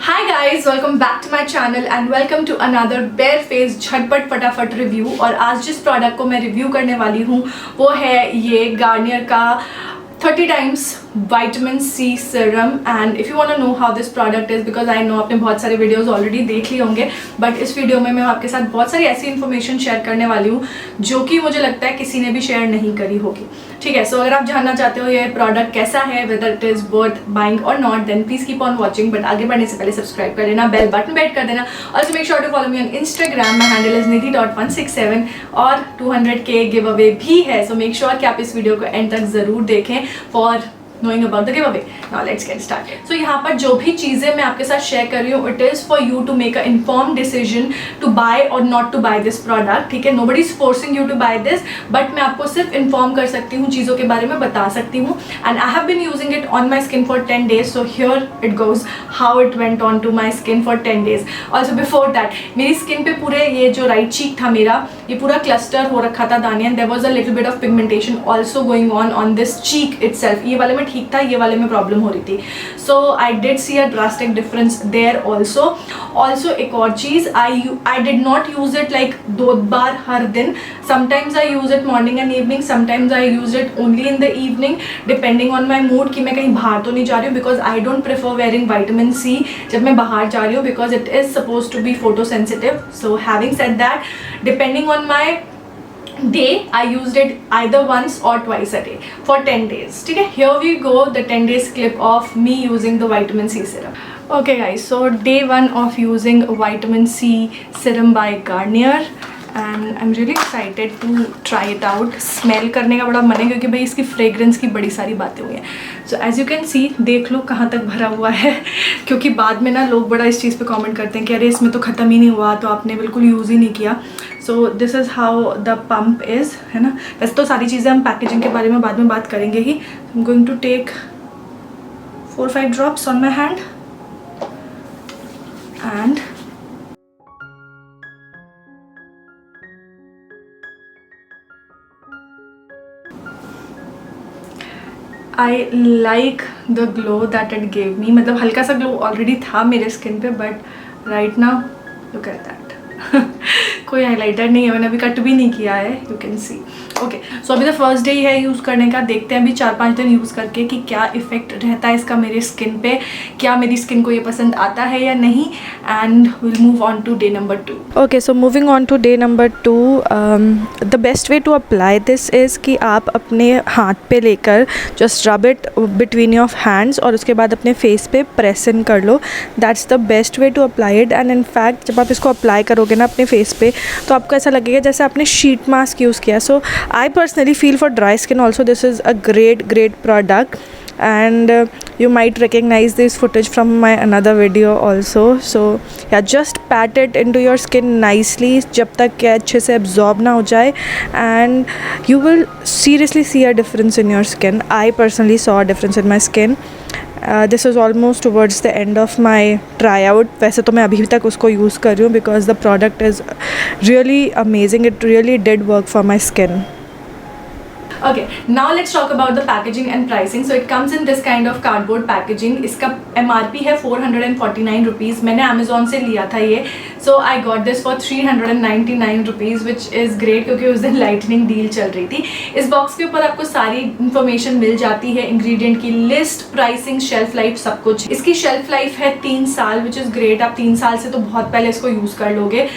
Hi guys, welcome back to my channel and welcome to another bare face झटपट फटाफट review. और आज जिस प्रोडक्ट को मैं रिव्यू करने वाली हूँ वो है ये गार्नियर का 30 times vitamin C serum। and if you want to know how this product is, because I know आपने बहुत सारे वीडियोस ऑलरेडी देख लिए होंगे, बट इस वीडियो में मैं आपके साथ बहुत सारी ऐसी इन्फॉर्मेशन शेयर करने वाली हूँ जो कि मुझे लगता है किसी ने भी शेयर नहीं करी होगी। ठीक है, सो अगर आप जानना चाहते हो ये प्रोडक्ट कैसा है, whether it is worth buying और नॉट, then please keep on watching. But आगे बढ़ने से पहले सब्सक्राइब कर लेना, बेल बटन बैठ कर देना। Also make sure to follow me on Instagram, my handle is nidhi.167 और 200K गिव अवे भी है। सो मेक श्योर कि आप इस वीडियो को एंड तक जरूर देखें for knowing about the giveaway. Now let's get started. So यहाँ पर जो भी चीज़ें मैं आपके साथ शेयर कर रही हूँ, it is for you to make a informed decision to buy or not to buy this product. ठीक है, nobody is forcing you to buy this, but मैं आपको सिर्फ inform कर सकती हूँ, चीज़ों के बारे में बता सकती हूँ। And I have been using it on my skin for 10 days. So here it goes how it went on to my skin for 10 days. Also before that मेरी स्किन पे पूरे ये जो राइट चीक था मेरा, ये पूरा क्लस्टर हो रखा था दाने, and there was a little bit of pigmentation also going on this cheek itself. ये वाले में ठीक था, ये वाले में प्रॉब्लम हो रही थी। So I did see a drastic difference there also एक और चीज़, I did not use it like 2 बार हर दिन। Sometimes I use it morning and evening, sometimes I use it only in the evening depending on my mood कि मैं कहीं बाहर तो नहीं जा रही हूँ, because I don't prefer wearing vitamin C जब मैं बाहर जा रही हूँ, because it is suppose to be photosensitive. So having said that, depending on my day I used it either once or twice a day for 10 days. ठीक है, here we go, the 10 days clip of me using the vitamin C serum. Okay guys, so day 1 of using vitamin C serum by Garnier and I'm really excited to try it out. Smell करने का बड़ा मन है क्योंकि भाई इसकी fragrance की बड़ी सारी बातें हुई हैं। So as you can see, देख लो कहाँ तक भरा हुआ है क्योंकि बाद में ना लोग बड़ा इस चीज़ पे कमेंट करते हैं कि अरे इसमें तो ख़त्म ही नहीं हुआ, तो आपने बिल्कुल यूज़ ही नहीं किया। So this is how the pump is, है ना। वैसे तो सारी चीज़ें हम पैकेजिंग के बारे में बाद में बात करेंगे ही। I am going to take 4-5 drops on my hand and I like the glow that it gave me. मतलब हल्का सा ग्लो ऑलरेडी था मेरे स्किन पे, but right now look at that. कोई हाइलाइटर नहीं है, मैंने अभी कट भी नहीं किया है, you can see. Okay, so अभी तो फर्स्ट डे ही है यूज़ करने का। देखते हैं अभी 4-5 दिन यूज़ करके कि क्या इफ़ेक्ट रहता है इसका मेरे स्किन पे, क्या मेरी स्किन को ये पसंद आता है या नहीं। And will move on to day number 2। Okay, so moving on to day number 2, the best way to apply this is कि आप अपने हाथ पे लेकर just rub it between your hands और उसके बाद अपने फेस पे प्रेस इन कर लो। That's the best way to apply it. And in fact जब आप इसको अप्लाई करोगे ना अपने फेस पे, तो आपको ऐसा लगेगा जैसे आपने शीट मास्क यूज़ किया। So I personally feel for dry skin also this is a great product and you might recognize this footage from my another video also. So yeah, just pat it into your skin nicely जब तक कि अच्छे से absorb ना हो जाए, and you will seriously see a difference in your skin. I personally saw a difference in my skin. This is almost towards the end of my tryout. वैसे तो मैं अभी तक उसको यूज़ कर रही हूँ because the product is really amazing. It really did work for my skin. Okay, now let's talk about the packaging and pricing. So it comes in this kind of cardboard packaging. इसका MRP है 449 rupees. मैंने Amazon से लिया था ये। So I got this for 399 rupees, which is great क्योंकि उस दिन लाइटनिंग डील चल रही थी। इस बॉक्स के ऊपर आपको सारी इन्फॉर्मेशन मिल जाती है, इंग्रेडिएंट की लिस्ट, प्राइसिंग, शेल्फ लाइफ, सब कुछ। इसकी शेल्फ लाइफ है 3 साल, विच इज़ ग्रेट। आप 3 साल से तो बहुत पहले इसको यूज़ कर लोगे।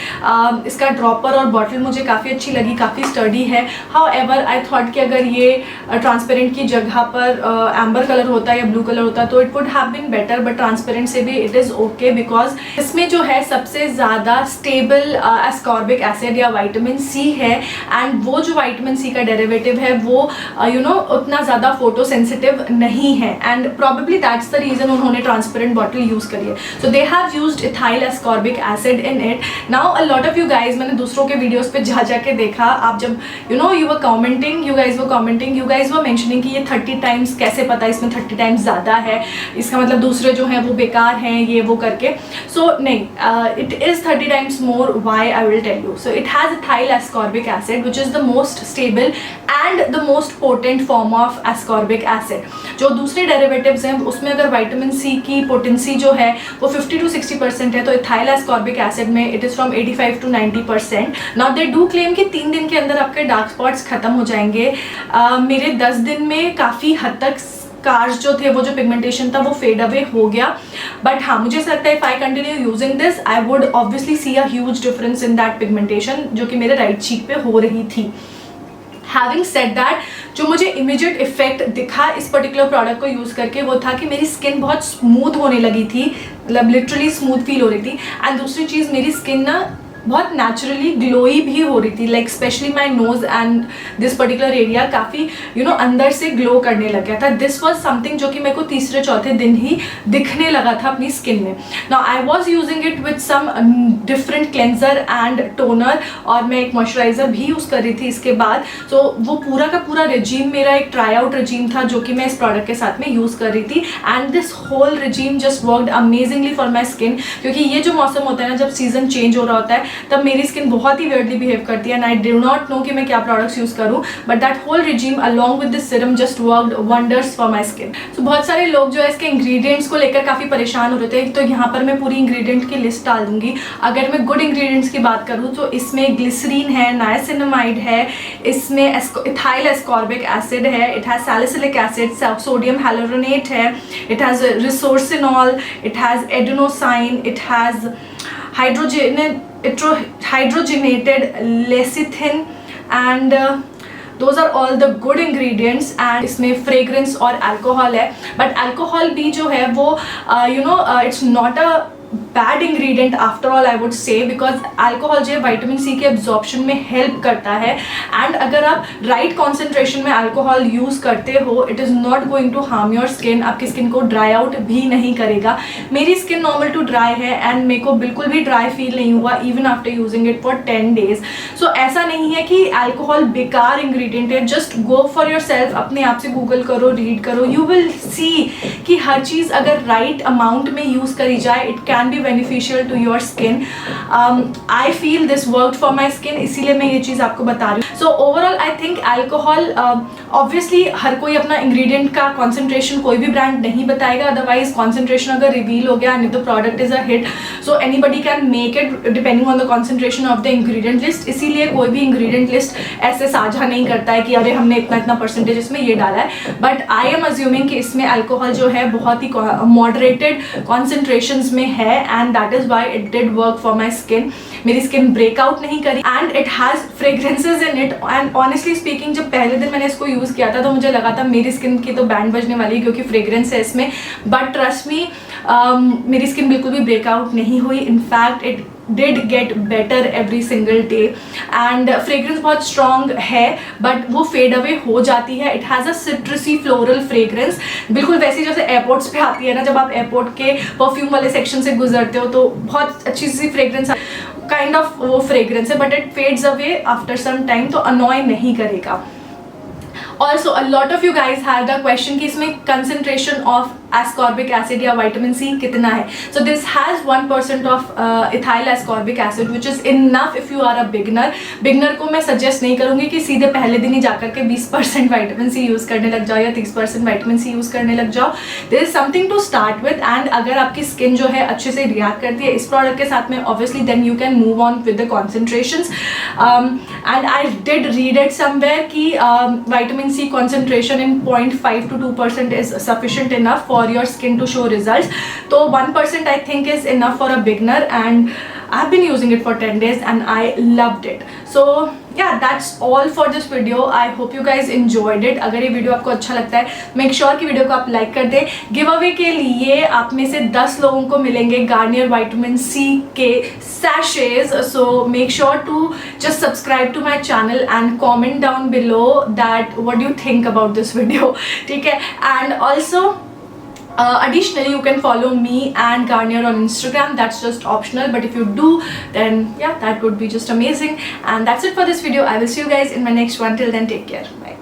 इसका ड्रॉपर और बॉटल मुझे काफ़ी अच्छी लगी, काफ़ी स्टडी है। हाउएवर आई थॉट कि अगर ये ट्रांसपेरेंट की जगह पर एम्बर कलर होता या ब्लू कलर होता तो it would have been better, but transparent से भी इट इज़ ओके बिकॉज इसमें जो है सबसे ज़्यादा स्टेबल एस्कॉर्बिक एसिड या विटामिन सी है। एंड वो जो विटामिन सी का डेरिवेटिव है वो उतना ज़्यादा फोटो सेंसिटिव नहीं है, and probably that's the reason उन्होंने ट्रांसपेरेंट बॉटल यूज़ करी है। So they have used ethyl ascorbic acid in it. Now a lot of you guys, मैंने दूसरों के वीडियोज़ पे जा के देखा, आप जब you were commenting, you guys were commenting, you guys were mentioning कि ये 30 टाइम्स कैसे पता इसमें 30 टाइम्स ज़्यादा है, इसका मतलब दूसरे जो हैं वो बेकार हैं, ये वो करके. सो नहीं, it is 30 times more. Why I will tell you. So it has ethyl ascorbic acid which is the most stable and the most potent form of ascorbic acid. जो दूसरे डेरिवेटिव्स हैं उसमें अगर विटामिन सी की potency जो है वो 50 to 60% है, तो इथाइल एस्कॉर्बिक एसिड में it is from 85 to 90%. Now they do claim कि 3 दिन के अंदर आपके डार्क स्पॉट्स खत्म हो जाएंगे. मेरे 10 दिन में काफ़ी हद तक स्कार्स जो थे, वो जो पिगमेंटेशन था वो फेड अवे हो गया. बट हाँ, मुझे ऐसा लगता है if I continue using this I would obviously see a huge difference in that pigmentation जो कि मेरे राइट चीक पे हो रही थी. हैविंग सेड दैट, जो मुझे इमीडिएट इफेक्ट दिखा इस पर्टिकुलर प्रोडक्ट को यूज़ करके वो था कि मेरी स्किन बहुत स्मूथ होने लगी थी, मतलब लिटरली स्मूथ फील हो रही थी. एंड दूसरी चीज़, मेरी स्किन ना बहुत नेचुरली ग्लोई भी हो रही थी, like specially my nose and this particular area काफ़ी अंदर से ग्लो करने लग गया था. दिस वॉज समथिंग जो कि मेरे को तीसरे चौथे दिन ही दिखने लगा था अपनी स्किन में. Now I was using it with some different cleanser and toner, और मैं एक मॉइस्चराइजर भी यूज़ कर रही थी इसके बाद. तो वो पूरा का पूरा रेजीम मेरा एक ट्राई आउट रेजीम था जो कि मैं इस प्रोडक्ट के साथ में यूज़ कर रही थी. And this whole regime just worked amazingly for my skin, क्योंकि ये जो मौसम होता है ना, जब सीजन चेंज हो रहा होता है, तब मेरी स्किन बहुत ही वियर्डली बिहेव करती है. And I do not know कि मैं क्या प्रोडक्ट्स यूज़ करूँ, but that whole regime along with this serum just worked wonders for my skin. So बहुत सारे लोग जो है इसके इंग्रेडिएंट्स को लेकर काफ़ी परेशान हो रहे थे. तो यहाँ पर मैं पूरी इंग्रेडिएंट की लिस्ट डाल दूंगी. अगर मैं गुड इंग्रेडिएंट्स की बात करूँ तो इसमें ग्लिसरीन है, नायासिनामाइड है, इसमें इथाइल एस्कॉर्बिक एसिड है, it has salicylic acid, sodium hyaluronate है, it has resorcinol, it has adenosine, it has hydrogenated lecithin, and those are all the good ingredients. And इसमें fragrance और alcohol है, but alcohol भी जो है वो it's not a bad ingredient after all I would say, because alcohol जो है vitamin C के एब्जॉर्प्शन में हेल्प करता है. एंड अगर आप राइट कॉन्सेंट्रेशन में अल्कोहल यूज़ करते हो, it is not going to harm your skin. आपकी स्किन को ड्राई आउट भी नहीं करेगा. मेरी स्किन नॉर्मल टू ड्राई है एंड मेरे को बिल्कुल भी ड्राई फील नहीं हुआ even after using it for 10 days. So ऐसा नहीं है कि अल्कोहल बेकार इंग्रेडिएंट है. Just go for yourself, अपने आप से गूगल करो, रीड करो, यू विल सी कि हर चीज़ अगर राइट अमाउंट में यूज़ करी जाए it can be beneficial to your skin. I feel this worked for my skin, इसीलिए मैं ये चीज़ आपको बता रही हूँ. So overall I think alcohol, obviously हर कोई अपना ingredient का concentration कोई भी brand नहीं बताएगा, otherwise concentration अगर reveal हो गया and if the product is a hit, so anybody can make it depending on the concentration of the ingredient list. इसीलिए कोई भी ingredient list ऐसे साझा नहीं करता है कि अरे हमने इतना इतना परसेंटेज इसमें ये डाला है. But I am assuming कि इसमें alcohol जो है बहुत ही moderated concentrations में है, and that is why it did work for my skin. मेरी स्किन ब्रेकआउट नहीं करी and it has fragrances in it. and honestly speaking जब पहले दिन मैंने इसको यूज़ किया था तो मुझे लगा था मेरी स्किन की तो बैंड बजने वाली है क्योंकि फ्रेग्रेंस है इसमें. बट ट्रस्ट मी, मेरी स्किन बिल्कुल भी ब्रेकआउट नहीं हुई. In fact it did get better every single day. and fragrance बहुत strong है but वो fade away हो जाती है. it has a citrusy floral fragrance, बिल्कुल वैसी जैसे एयरपोर्ट्स पे आती है ना, जब आप एयरपोर्ट के परफ्यूम वाले सेक्शन से गुजरते हो तो बहुत अच्छी सी फ्रेग्रेंस काइंड ऑफ वो फ्रेग्रेंस है, but it fades away after some time, तो अनॉय नहीं करेगा. Also a lot of you guys had the question कि इसमें concentration of ascorbic acid या vitamin C कितना है. So this has 1% of ethyl ascorbic acid which is enough if you are a beginner. Beginner को मैं suggest नहीं करूँगी कि सीधे पहले दिन ही जाकर के 20% vitamin C यूज़ करने लग जाओ या 30% vitamin C यूज़ करने लग जाओ. There is something to start with, and अगर आपकी skin जो है अच्छे से react करती है इस product के साथ में obviously then you can move on with the concentrations. And I did read it somewhere कि vitamin C concentration in 0.5 to 2% is sufficient enough for your skin to show results. So 1% I think is enough for a beginner, and I've been using it for 10 days and I loved it. So yeah, that's all for this video. I hope you guys enjoyed it. अगर ये video आपको अच्छा लगता है make sure कि video को आप like कर दें. गिव अवे के लिए आप में से 10 लोगों को मिलेंगे गार्नियर विटामिन सी के sachets. So make sure to just subscribe to my channel and comment down below that what do you think about this video. ठीक है. And also additionally you can follow me and Garnier on Instagram. That's just optional, but if you do then yeah, that would be just amazing. And that's it for this video. I will see you guys in my next one. Till then, take care. Bye.